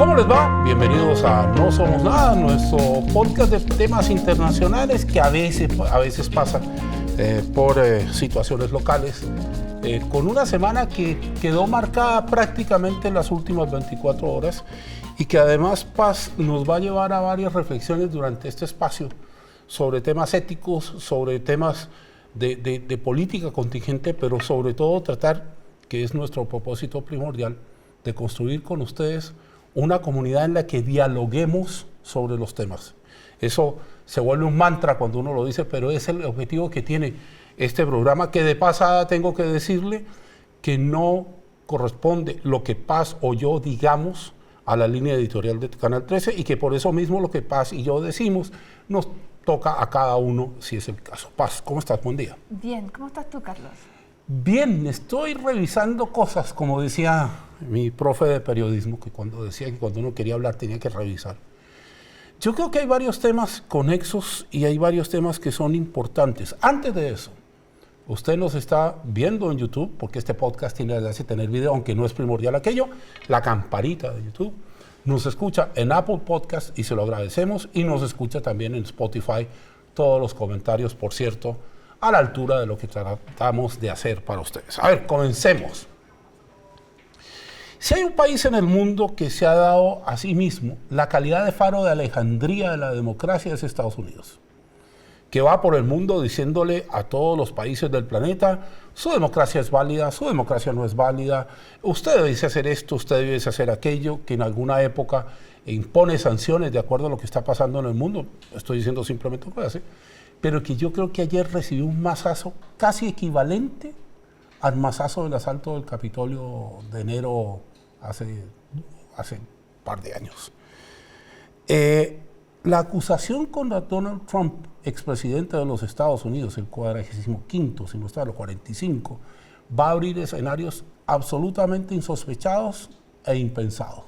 ¿Cómo les va? Bienvenidos a No Somos Nada, nuestro podcast de temas internacionales que a veces pasan por situaciones locales, con una semana que quedó marcada prácticamente en las últimas 24 horas y que además nos va a llevar a varias reflexiones durante este espacio sobre temas éticos, sobre temas de política contingente, pero sobre todo tratar, que es nuestro propósito primordial, de construir con ustedes una comunidad en la que dialoguemos sobre los temas. Eso se vuelve un mantra cuando uno lo dice, pero es el objetivo que tiene este programa, que de pasada tengo que decirle que no corresponde lo que Paz o yo digamos a la línea editorial de Canal 13 y que por eso mismo lo que Paz y yo decimos nos toca a cada uno si es el caso. Paz, ¿cómo estás? Buen día. Bien, ¿cómo estás tú, Carlos? Bien, estoy revisando cosas, como decía mi profe de periodismo, que cuando decía que cuando uno quería hablar tenía que revisar. Yo creo que hay varios temas conexos y hay varios temas que son importantes. Antes de eso, usted nos está viendo en YouTube, porque este podcast tiene la gracia de tener video, aunque no es primordial aquello, la campanita de YouTube. Nos escucha en Apple Podcast y se lo agradecemos, y nos escucha también en Spotify. Todos los comentarios, por cierto, a la altura de lo que tratamos de hacer para ustedes. A ver, comencemos. Si hay un país en el mundo que se ha dado a sí mismo la calidad de faro de Alejandría de la democracia, es Estados Unidos, que va por el mundo diciéndole a todos los países del planeta: su democracia es válida, su democracia no es válida, usted debe hacer esto, usted debe hacer aquello, que en alguna época impone sanciones de acuerdo a lo que está pasando en el mundo. Estoy diciendo simplemente lo que hace, pero que yo creo que ayer recibió un mazazo casi equivalente al mazazo del asalto del Capitolio de enero hace un par de años. La acusación contra Donald Trump, expresidente de los Estados Unidos, el 45º, si no está, el 45, va a abrir escenarios absolutamente insospechados e impensados.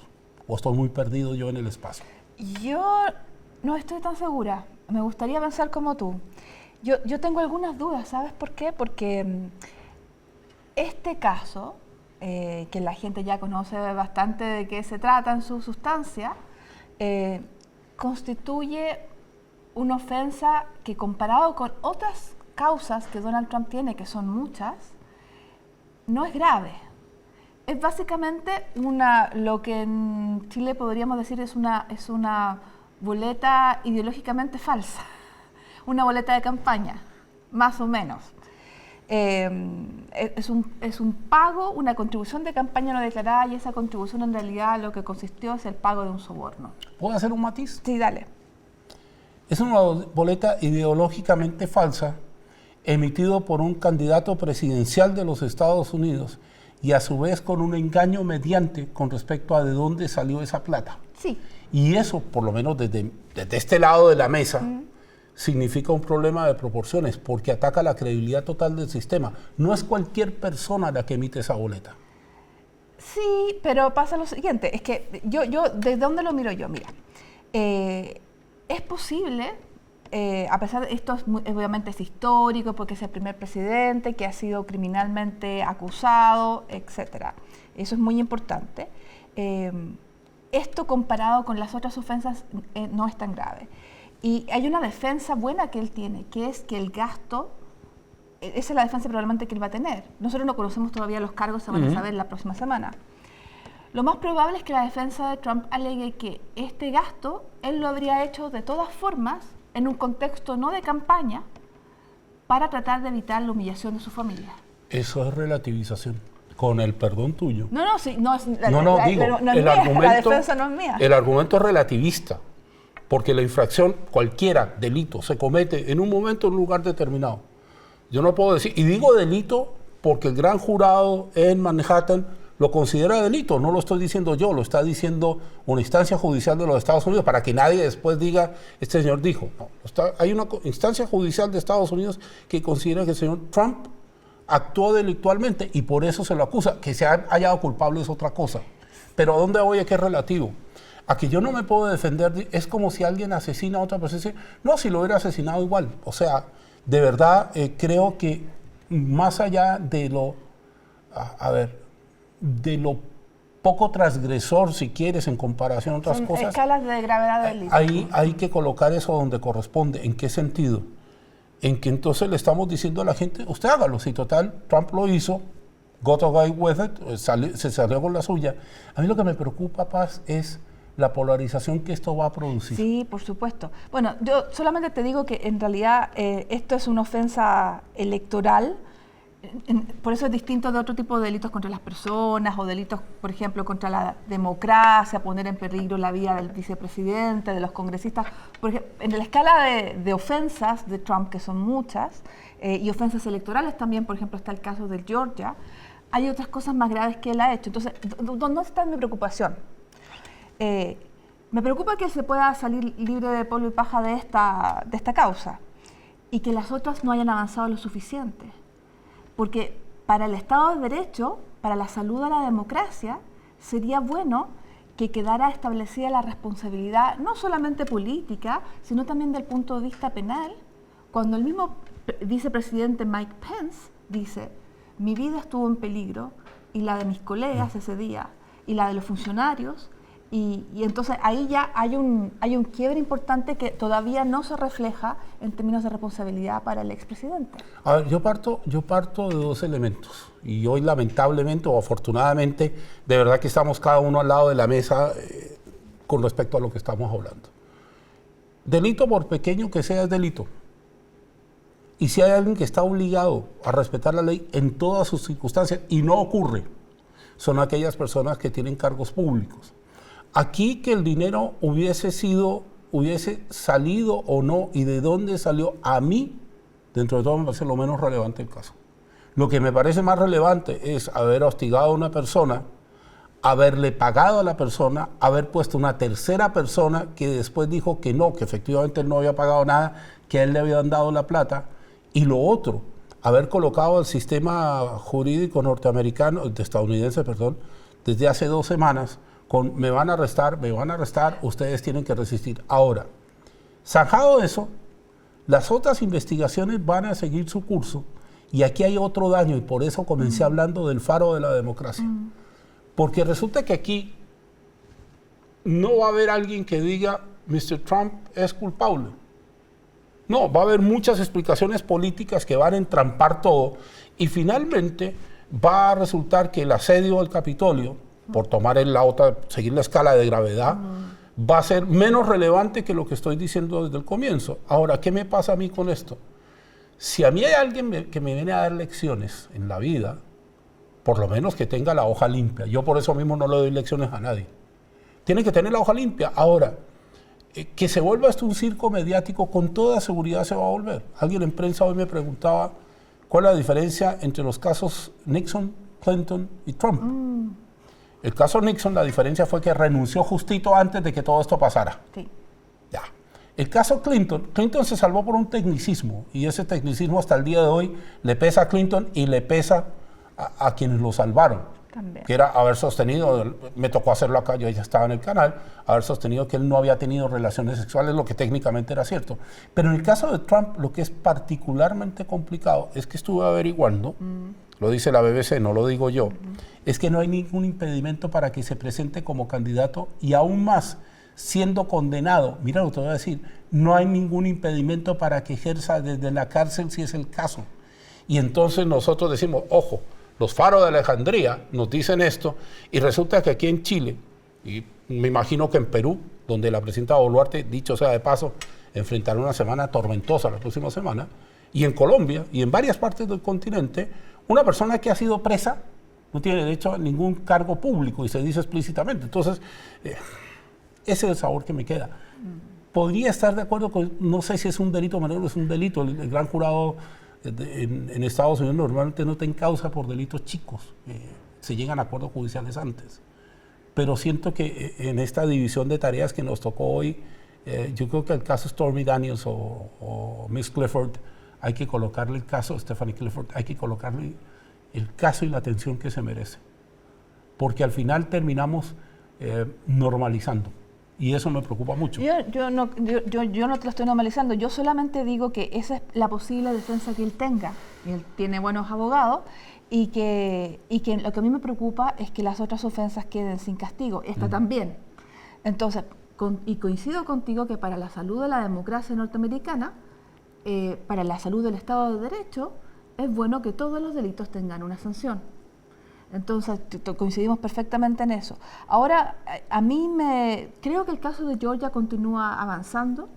¿O estoy muy perdido yo en el espacio? Yo no estoy tan segura. Me gustaría pensar como tú. Yo tengo algunas dudas, ¿sabes por qué? Porque este caso, que la gente ya conoce bastante de qué se trata en su sustancia, constituye una ofensa que, comparado con otras causas que Donald Trump tiene, que son muchas, no es grave. Es básicamente lo que en Chile podríamos decir es una boleta ideológicamente falsa, una boleta de campaña, más o menos. Es un pago, una contribución de campaña no declarada, y esa contribución en realidad lo que consistió es el pago de un soborno. ¿Puedo hacer un matiz? Sí, dale. Es una boleta ideológicamente falsa emitido por un candidato presidencial de los Estados Unidos y a su vez con un engaño mediante con respecto a de dónde salió esa plata. Sí. Y eso, por lo menos desde este lado de la mesa, significa un problema de proporciones, porque ataca la credibilidad total del sistema. No es cualquier persona la que emite esa boleta. Sí, pero pasa lo siguiente, es que yo ¿desde dónde lo miro yo? Mira, es posible, a pesar de esto obviamente es histórico, porque es el primer presidente que ha sido criminalmente acusado, etc. Eso es muy importante. Esto comparado con las otras ofensas no es tan grave. Y hay una defensa buena que él tiene, que es que el gasto, esa es la defensa probablemente que él va a tener. Nosotros no conocemos todavía los cargos, se van a saber la próxima semana. Lo más probable es que la defensa de Trump alegue que este gasto él lo habría hecho de todas formas, en un contexto no de campaña, para tratar de evitar la humillación de su familia. Eso es relativización, con el perdón tuyo. No, sí, no es la defensa no es mía. El argumento es relativista, porque la infracción, cualquiera delito, se comete en un momento, en un lugar determinado. Yo no puedo decir, y digo delito porque el gran jurado en Manhattan lo considera delito, no lo estoy diciendo yo, lo está diciendo una instancia judicial de los Estados Unidos, para que nadie después diga, este señor dijo. No, hay una instancia judicial de Estados Unidos que considera que el señor Trump actuó delictualmente y por eso se lo acusa. Que se haya hallado culpable es otra cosa. Pero ¿a dónde voy? ¿A qué es relativo? A que yo no me puedo defender, es como si alguien asesina a otra persona. No, si lo hubiera asesinado igual. O sea, de verdad creo que más allá de lo, de lo poco transgresor, si quieres, en comparación a otras Son cosas. escalas de gravedad del delito. Ahí hay que colocar eso donde corresponde. ¿En qué sentido? En que entonces le estamos diciendo a la gente, usted hágalo, si total, Trump lo hizo, got away with it, se salió con la suya. A mí lo que me preocupa, Paz, es la polarización que esto va a producir. Sí, por supuesto. Bueno, yo solamente te digo que en realidad esto es una ofensa electoral. Por eso es distinto de otro tipo de delitos contra las personas o delitos, por ejemplo, contra la democracia, poner en peligro la vida del vicepresidente, de los congresistas. Porque en la escala de ofensas de Trump, que son muchas, y ofensas electorales también, por ejemplo, está el caso de Georgia, hay otras cosas más graves que él ha hecho. Entonces, ¿dónde está mi preocupación? Me preocupa que él se pueda salir libre de polvo y paja de esta causa y que las otras no hayan avanzado lo suficiente. Porque para el Estado de Derecho, para la salud de la democracia, sería bueno que quedara establecida la responsabilidad, no solamente política, sino también del punto de vista penal, cuando el mismo vicepresidente Mike Pence dice, mi vida estuvo en peligro, y la de mis colegas ese día, y la de los funcionarios, y entonces ahí ya hay un quiebre importante que todavía no se refleja en términos de responsabilidad para el expresidente. A ver, yo parto de dos elementos, y hoy lamentablemente o afortunadamente, de verdad que estamos cada uno al lado de la mesa con respecto a lo que estamos hablando. Delito, por pequeño que sea, es delito. Y si hay alguien que está obligado a respetar la ley en todas sus circunstancias, y no ocurre, son aquellas personas que tienen cargos públicos. Aquí que el dinero hubiese salido o no, y de dónde salió, a mí, dentro de todo, me parece lo menos relevante el caso. Lo que me parece más relevante es haber hostigado a una persona, haberle pagado a la persona, haber puesto una tercera persona que después dijo que no, que efectivamente él no había pagado nada, que a él le habían dado la plata, y lo otro, haber colocado el sistema jurídico estadounidense, desde hace 2 semanas, con me van a arrestar, ustedes tienen que resistir. Ahora, zanjado eso, las otras investigaciones van a seguir su curso, y aquí hay otro daño, y por eso comencé hablando del faro de la democracia. Porque resulta que aquí no va a haber alguien que diga, Mr. Trump es culpable. No, va a haber muchas explicaciones políticas que van a entrampar todo, y finalmente va a resultar que el asedio al Capitolio, por tomar seguir la escala de gravedad, va a ser menos relevante que lo que estoy diciendo desde el comienzo. Ahora, ¿qué me pasa a mí con esto? Si a mí hay alguien que me viene a dar lecciones en la vida, por lo menos que tenga la hoja limpia. Yo por eso mismo no le doy lecciones a nadie. Tiene que tener la hoja limpia. Ahora, que se vuelva esto un circo mediático, con toda seguridad se va a volver. Alguien en prensa hoy me preguntaba cuál es la diferencia entre los casos Nixon, Clinton y Trump. El caso Nixon, la diferencia fue que renunció justito antes de que todo esto pasara. Sí. Ya. El caso Clinton se salvó por un tecnicismo, y ese tecnicismo hasta el día de hoy le pesa a Clinton y le pesa a quienes lo salvaron. También. Que era haber sostenido, me tocó hacerlo acá, yo ya estaba en el canal, haber sostenido que él no había tenido relaciones sexuales, lo que técnicamente era cierto. Pero en el caso de Trump, lo que es particularmente complicado es que estuve averiguando, lo dice la BBC, no lo digo yo, es que no hay ningún impedimento para que se presente como candidato, y aún más, siendo condenado, mira lo que te voy a decir, no hay ningún impedimento para que ejerza desde la cárcel si es el caso. Y entonces nosotros decimos, ojo, los faros de Alejandría nos dicen esto, y resulta que aquí en Chile, y me imagino que en Perú, donde la presidenta Boluarte, dicho sea de paso, enfrentará una semana tormentosa la próxima semana, y en Colombia y en varias partes del continente, una persona que ha sido presa no tiene derecho a ningún cargo público, y se dice explícitamente. Entonces, ese es el sabor que me queda. Podría estar de acuerdo con, no sé si es un delito menor o es un delito, el gran jurado en Estados Unidos normalmente no te encausa por delitos chicos, se llegan a acuerdos judiciales antes. Pero siento que en esta división de tareas que nos tocó hoy, yo creo que el caso Stormy Daniels o Miss Clifford, hay que colocarle el caso, Stephanie Clifford, hay que colocarle el caso y la atención que se merece. Porque al final terminamos normalizando. Y eso me preocupa mucho. Yo no te lo estoy normalizando, yo solamente digo que esa es la posible defensa que él tenga. Él tiene buenos abogados, y que lo que a mí me preocupa es que las otras ofensas queden sin castigo, esta también. Entonces, y coincido contigo que para la salud de la democracia norteamericana, para la salud del Estado de Derecho, es bueno que todos los delitos tengan una sanción. Entonces, coincidimos perfectamente en eso. Ahora, creo que el caso de Georgia continúa avanzando,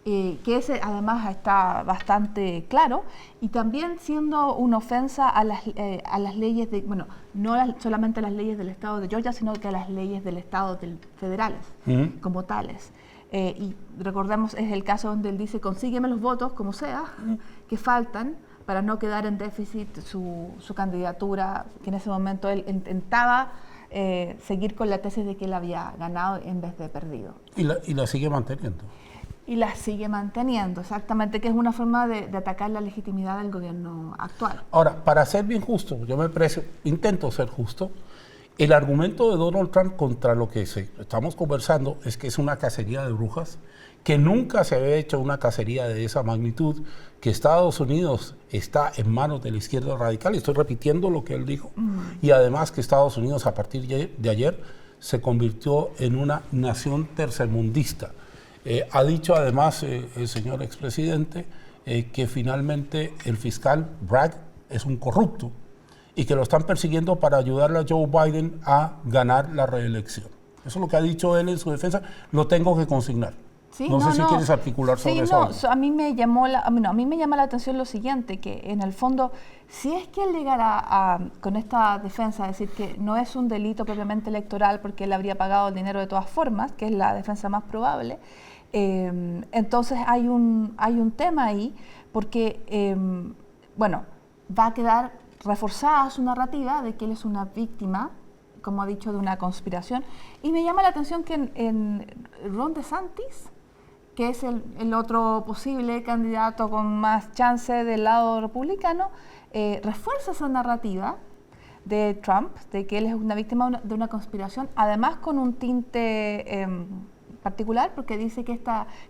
que ese además está bastante claro, y también siendo una ofensa a las leyes no solamente a las leyes del Estado de Georgia, sino que a las leyes del Estado federales, como tales. Y recordemos, es el caso donde él dice, consígueme los votos, como sea, que faltan, para no quedar en déficit su candidatura, que en ese momento él intentaba seguir con la tesis de que él había ganado en vez de perdido. Y la sigue manteniendo. Y la sigue manteniendo, exactamente, que es una forma de atacar la legitimidad del gobierno actual. Ahora, para ser bien justo, intento ser justo, el argumento de Donald Trump contra lo que estamos conversando es que es una cacería de brujas, que nunca se había hecho una cacería de esa magnitud, que Estados Unidos está en manos de la izquierda radical, estoy repitiendo lo que él dijo, y además que Estados Unidos a partir de ayer se convirtió en una nación tercermundista. Ha dicho además el señor expresidente que finalmente el fiscal Bragg es un corrupto y que lo están persiguiendo para ayudarle a Joe Biden a ganar la reelección. Eso es lo que ha dicho él en su defensa, lo tengo que consignar. Sí, no sé si quieres articular sobre eso. A mí me llama la atención lo siguiente, que en el fondo, si es que él llegara con esta defensa a decir que no es un delito propiamente electoral porque él habría pagado el dinero de todas formas, que es la defensa más probable, entonces hay un tema ahí, porque, va a quedar reforzada su narrativa de que él es una víctima, como ha dicho, de una conspiración. Y me llama la atención que en Ron DeSantis, que es el otro posible candidato con más chance del lado republicano, refuerza esa narrativa de Trump, de que él es una víctima de una conspiración, además con un tinte particular, porque dice que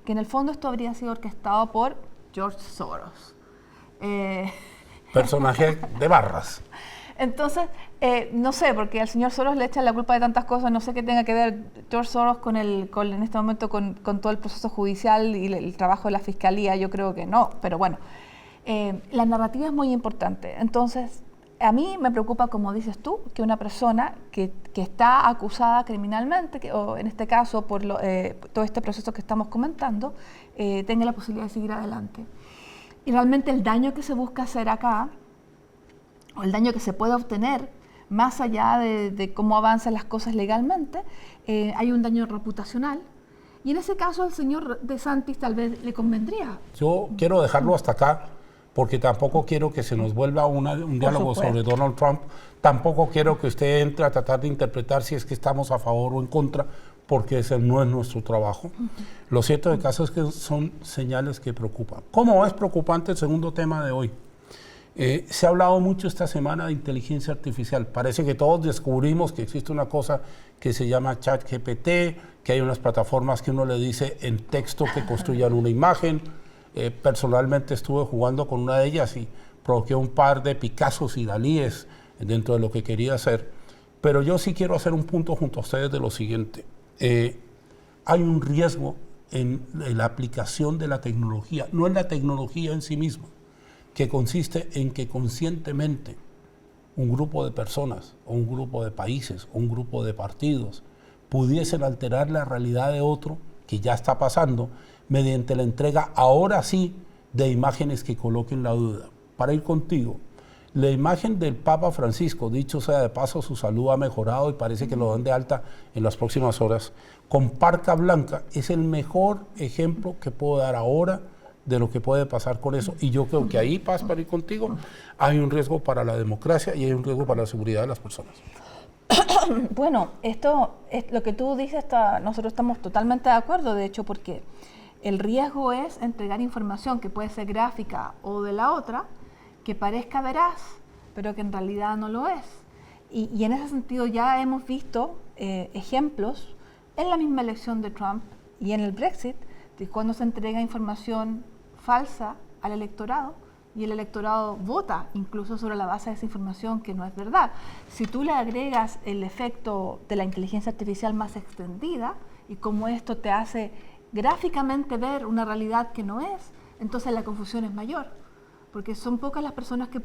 en el fondo esto habría sido orquestado por George Soros. Personaje de barras. Entonces, no sé, porque al señor Soros le echan la culpa de tantas cosas, no sé qué tenga que ver George Soros en este momento con todo el proceso judicial y el trabajo de la fiscalía, yo creo que no, pero bueno, la narrativa es muy importante. Entonces, a mí me preocupa, como dices tú, que una persona que está acusada criminalmente, o en este caso por todo este proceso que estamos comentando, tenga la posibilidad de seguir adelante. Y realmente el daño que se busca hacer acá, o el daño que se puede obtener, más allá de cómo avanzan las cosas legalmente, hay un daño reputacional. Y en ese caso al señor DeSantis tal vez le convendría. Yo quiero dejarlo hasta acá, porque tampoco quiero que se nos vuelva un diálogo sobre Donald Trump. Tampoco quiero que usted entre a tratar de interpretar si es que estamos a favor o en contra, porque ese no es nuestro trabajo. Lo cierto del caso es que son señales que preocupan. ¿Cómo es preocupante el segundo tema de hoy? Se ha hablado mucho esta semana de inteligencia artificial. Parece que todos descubrimos que existe una cosa que se llama ChatGPT, que hay unas plataformas que uno le dice en texto que construyan una imagen. Personalmente estuve jugando con una de ellas y provoqué un par de Picassos y Dalíes dentro de lo que quería hacer. Pero yo sí quiero hacer un punto junto a ustedes de lo siguiente. Hay un riesgo en la aplicación de la tecnología, no en la tecnología en sí misma, que consiste en que conscientemente un grupo de personas, o un grupo de países, o un grupo de partidos pudiesen alterar la realidad de otro, que ya está pasando, mediante la entrega, ahora sí, de imágenes que coloquen la duda. Para ir contigo, la imagen del Papa Francisco, dicho sea de paso, su salud ha mejorado y parece que lo dan de alta en las próximas horas, con parca blanca, es el mejor ejemplo que puedo dar ahora de lo que puede pasar con eso. Y yo creo que ahí, Paz, para ir contigo, hay un riesgo para la democracia y hay un riesgo para la seguridad de las personas. Bueno, esto es lo que tú dices, nosotros estamos totalmente de acuerdo, de hecho, porque el riesgo es entregar información que puede ser gráfica o de la otra, que parezca veraz, pero que en realidad no lo es. Y en ese sentido ya hemos visto ejemplos en la misma elección de Trump y en el Brexit, de cuando se entrega información falsa al electorado y el electorado vota incluso sobre la base de esa información que no es verdad. Si tú le agregas el efecto de la inteligencia artificial más extendida y cómo esto te hace gráficamente ver una realidad que no es, entonces la confusión es mayor, porque son pocas las personas que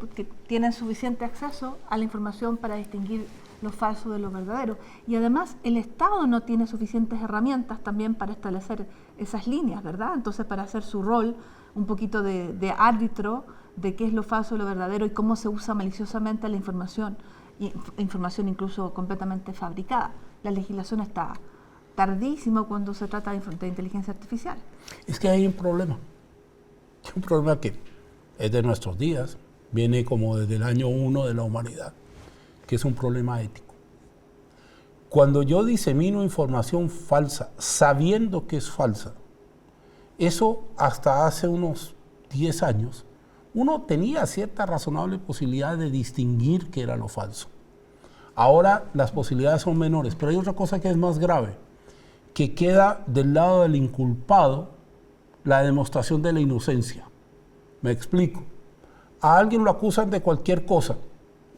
tienen suficiente acceso a la información para distinguir lo falso de lo verdadero. Y además el Estado no tiene suficientes herramientas también para establecer esas líneas, ¿verdad? Entonces, para hacer su rol un poquito de árbitro de qué es lo falso y lo verdadero y cómo se usa maliciosamente la información, información incluso completamente fabricada. La legislación está tardísima cuando se trata de inteligencia artificial. Es que hay un problema que es de nuestros días, viene como desde el año 1 de la humanidad, que es un problema ético. Cuando yo disemino información falsa, sabiendo que es falsa, eso hasta hace unos 10 años, uno tenía cierta razonable posibilidad de distinguir qué era lo falso. Ahora las posibilidades son menores, pero hay otra cosa que es más grave, que queda del lado del inculpado la demostración de la inocencia. Me explico. A alguien lo acusan de cualquier cosa.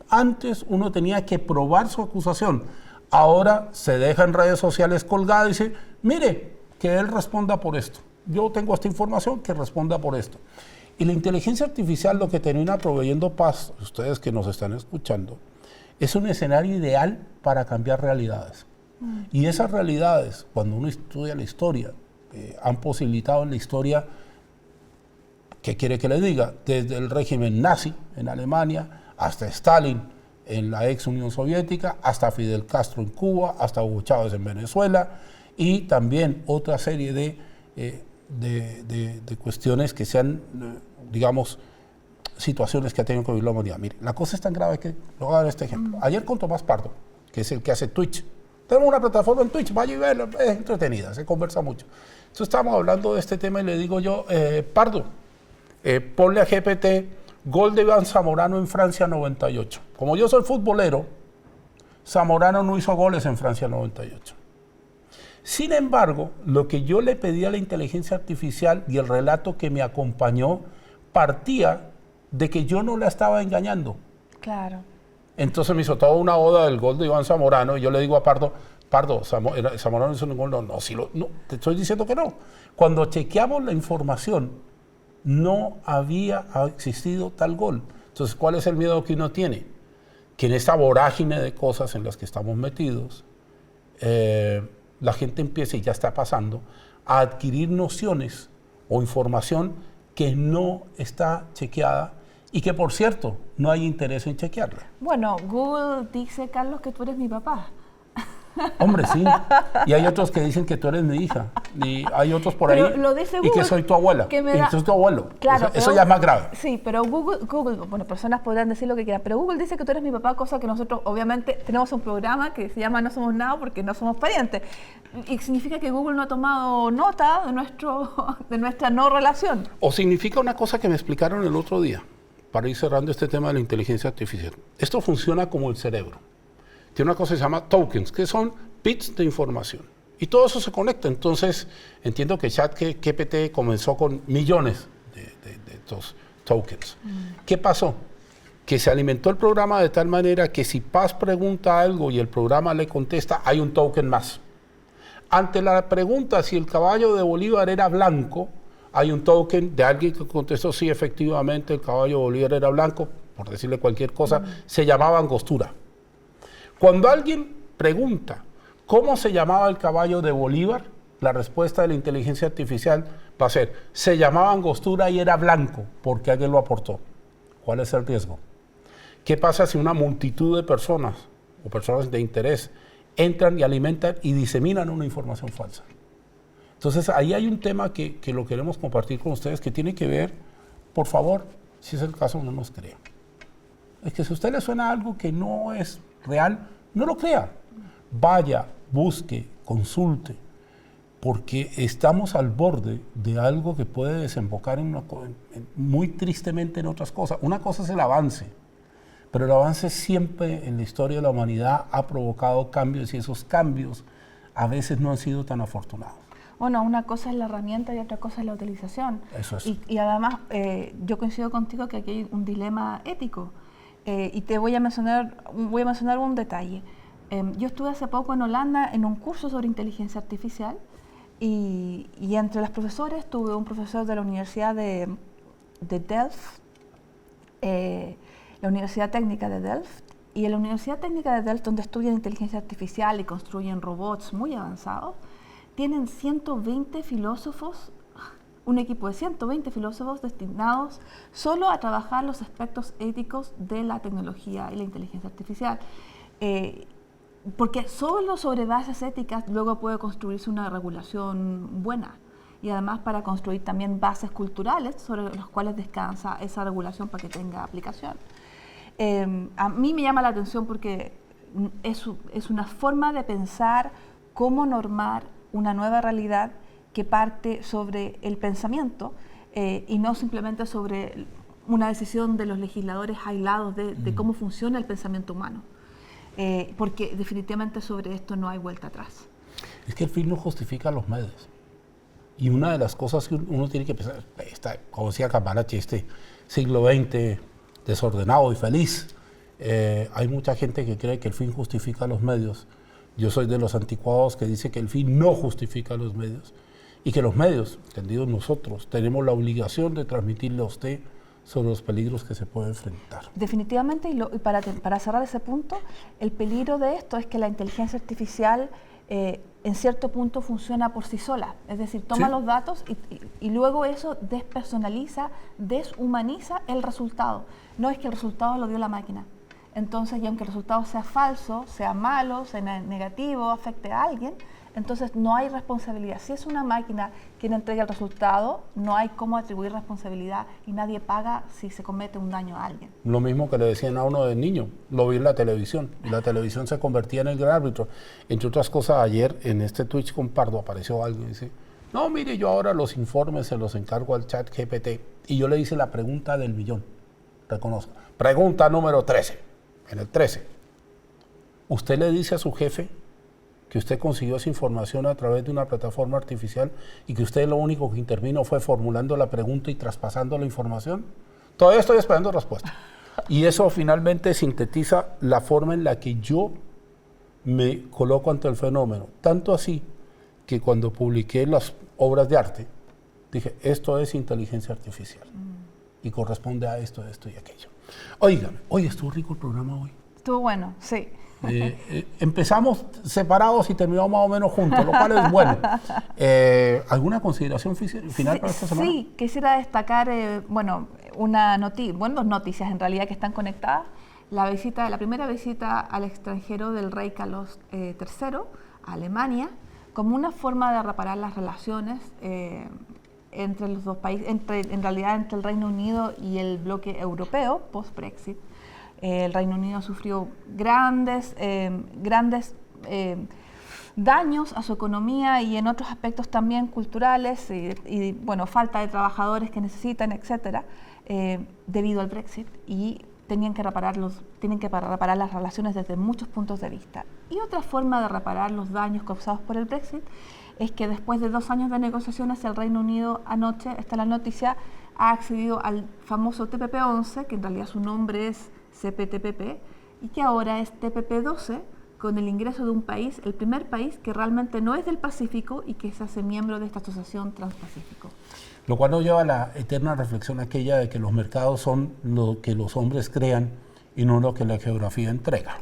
Antes uno tenía que probar su acusación. Ahora se deja en redes sociales colgada y dice, mire, que él responda por esto. Yo tengo esta información, que responda por esto. Y la inteligencia artificial lo que termina proveyendo paz, ustedes que nos están escuchando, es un escenario ideal para cambiar realidades. Y esas realidades, cuando uno estudia la historia, han posibilitado en la historia, ¿qué quiere que le diga? Desde el régimen nazi en Alemania, hasta Stalin en la ex Unión Soviética, hasta Fidel Castro en Cuba, hasta Hugo Chávez en Venezuela, y también otra serie de cuestiones que sean, digamos, situaciones que ha tenido que vivir la humanidad. Mire, la cosa es tan grave que, le voy a dar este ejemplo. Ayer con Tomás Pardo, que es el que hace Twitch, tenemos una plataforma en Twitch, vaya y verla, es entretenida, se conversa mucho. Entonces estábamos hablando de este tema y le digo yo, Pardo, ponle a GPT gol de Iván Zamorano en Francia 98. Como yo soy futbolero, Zamorano no hizo goles en Francia 98. Sin embargo, lo que yo le pedí a la inteligencia artificial y el relato que me acompañó partía de que yo no la estaba engañando. Claro. Entonces me hizo toda una oda del gol de Iván Zamorano y yo le digo a Pardo, Zamorano hizo un gol, no, te estoy diciendo que no. Cuando chequeamos la información, no había existido tal gol. Entonces, ¿cuál es el miedo que uno tiene? Que en esta vorágine de cosas en las que estamos metidos, la gente empiece, y ya está pasando, a adquirir nociones o información que no está chequeada y que, por cierto, no hay interés en chequearla. Bueno, Google dice, Carlos, que tú eres mi papá. Hombre, sí. Y hay otros que dicen que tú eres mi hija. Y hay otros por pero ahí lo dice Google, y que soy tu abuela. Que y soy tu abuelo. Claro, eso ya es más grave. Sí, pero Google, bueno, personas podrán decir lo que quieran, pero Google dice que tú eres mi papá, cosa que nosotros obviamente tenemos un programa que se llama No Somos Nada porque no somos parientes. Y significa que Google no ha tomado nota de nuestra no relación. O significa una cosa que me explicaron el otro día, para ir cerrando este tema de la inteligencia artificial. Esto funciona como el cerebro. Tiene una cosa que se llama tokens, que son bits de información. Y todo eso se conecta. Entonces, entiendo que ChatGPT comenzó con millones de estos tokens. ¿Qué pasó? Que se alimentó el programa de tal manera que si Paz pregunta algo y el programa le contesta, hay un token más. Ante la pregunta si el caballo de Bolívar era blanco, hay un token de alguien que contestó sí, efectivamente, el caballo de Bolívar era blanco, por decirle cualquier cosa, se llamaba Angostura. Cuando alguien pregunta cómo se llamaba el caballo de Bolívar, la respuesta de la inteligencia artificial va a ser, se llamaba Angostura y era blanco, porque alguien lo aportó. ¿Cuál es el riesgo? ¿Qué pasa si una multitud de personas o personas de interés entran y alimentan y diseminan una información falsa? Entonces, ahí hay un tema que lo queremos compartir con ustedes que tiene que ver, por favor, si es el caso, no nos crean. Es que si a usted le suena algo que no es real, no lo crea. Vaya, busque, consulte, porque estamos al borde de algo que puede desembocar muy tristemente en otras cosas. Una cosa es el avance, pero el avance siempre en la historia de la humanidad ha provocado cambios y esos cambios a veces no han sido tan afortunados. Bueno, una cosa es la herramienta y otra cosa es la utilización. Eso es. Y además, yo coincido contigo que aquí hay un dilema ético. Y te voy a mencionar un detalle. Yo estuve hace poco en Holanda en un curso sobre inteligencia artificial y entre los profesores tuve un profesor de la Universidad de Delft, la Universidad Técnica de Delft, y en la Universidad Técnica de Delft, donde estudian inteligencia artificial y construyen robots muy avanzados, tienen 120 filósofos, un equipo de 120 filósofos destinados solo a trabajar los aspectos éticos de la tecnología y la inteligencia artificial. Porque solo sobre bases éticas luego puede construirse una regulación buena. Y además para construir también bases culturales sobre las cuales descansa esa regulación para que tenga aplicación. A mí me llama la atención porque es una forma de pensar cómo normar una nueva realidad que parte sobre el pensamiento y no simplemente sobre una decisión de los legisladores aislados de cómo funciona el pensamiento humano. Porque definitivamente sobre esto no hay vuelta atrás. Es que el fin no justifica los medios. Y una de las cosas que uno tiene que pensar, como decía Cambalache, este siglo XX desordenado y feliz, hay mucha gente que cree que el fin justifica los medios. Yo soy de los anticuados que dice que el fin no justifica los medios y que los medios, entendidos nosotros, tenemos la obligación de transmitirle a usted sobre los peligros que se puede enfrentar. Definitivamente, y para cerrar ese punto, el peligro de esto es que la inteligencia artificial en cierto punto funciona por sí sola, es decir, toma los datos y luego eso despersonaliza, deshumaniza el resultado. No es que el resultado lo dio la máquina. Entonces, y aunque el resultado sea falso, sea malo, sea negativo, afecte a alguien, entonces no hay responsabilidad. Si es una máquina quien entrega el resultado, no hay cómo atribuir responsabilidad y nadie paga si se comete un daño a alguien. Lo mismo que le decían a uno de niño, lo vi en la televisión, y la televisión se convertía en el gran árbitro. Entre otras cosas, ayer en este Twitch con Pardo apareció algo y dice, no, mire, yo ahora los informes se los encargo al chat GPT. Y yo le hice la pregunta del millón, reconozca. Pregunta número 13. En el 13, usted le dice a su jefe que usted consiguió esa información a través de una plataforma artificial y que usted lo único que intervino fue formulando la pregunta y traspasando la información. Todavía estoy esperando respuesta. Y eso finalmente sintetiza la forma en la que yo me coloco ante el fenómeno. Tanto así que cuando publiqué las obras de arte, dije, esto es inteligencia artificial y corresponde a esto y aquello. Oigan, hoy estuvo rico el programa hoy. Estuvo bueno, sí. Empezamos separados y terminamos más o menos juntos, lo cual es bueno. ¿Alguna consideración final para esta semana? Sí, quisiera destacar, dos noticias en realidad que están conectadas. La primera visita al extranjero del rey Carlos III a Alemania, como una forma de reparar las relaciones entre los dos países, entre el Reino Unido y el bloque europeo post-Brexit. El Reino Unido sufrió grandes daños a su economía y en otros aspectos también culturales y falta de trabajadores que necesitan, etcétera, debido al Brexit, y tienen que reparar las relaciones desde muchos puntos de vista. Y otra forma de reparar los daños causados por el Brexit es que después de 2 años de negociaciones, el Reino Unido anoche, está la noticia, ha accedido al famoso TPP-11, que en realidad su nombre es CPTPP, y que ahora es TPP-12, con el ingreso de un país, el primer país que realmente no es del Pacífico y que se hace miembro de esta asociación Transpacífico. Lo cual nos lleva a la eterna reflexión aquella de que los mercados son lo que los hombres crean y no lo que la geografía entrega.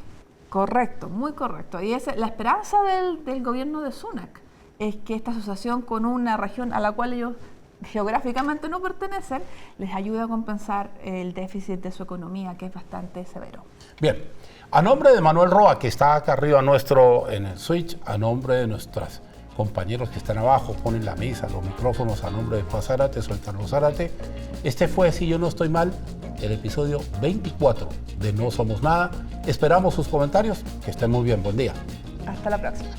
Correcto, muy correcto. Y es la esperanza del gobierno de Sunak, es que esta asociación con una región a la cual ellos geográficamente no pertenecen, les ayude a compensar el déficit de su economía, que es bastante severo. Bien, a nombre de Manuel Roa, que está acá arriba en el switch, a nombre de nuestros compañeros que están abajo, ponen la mesa, los micrófonos, a nombre de Paz Zárate, soy Carlos Zárate. Este fue, si yo no estoy mal, el episodio 24 de No Somos Nada. Esperamos sus comentarios, que estén muy bien, buen día. Hasta la próxima.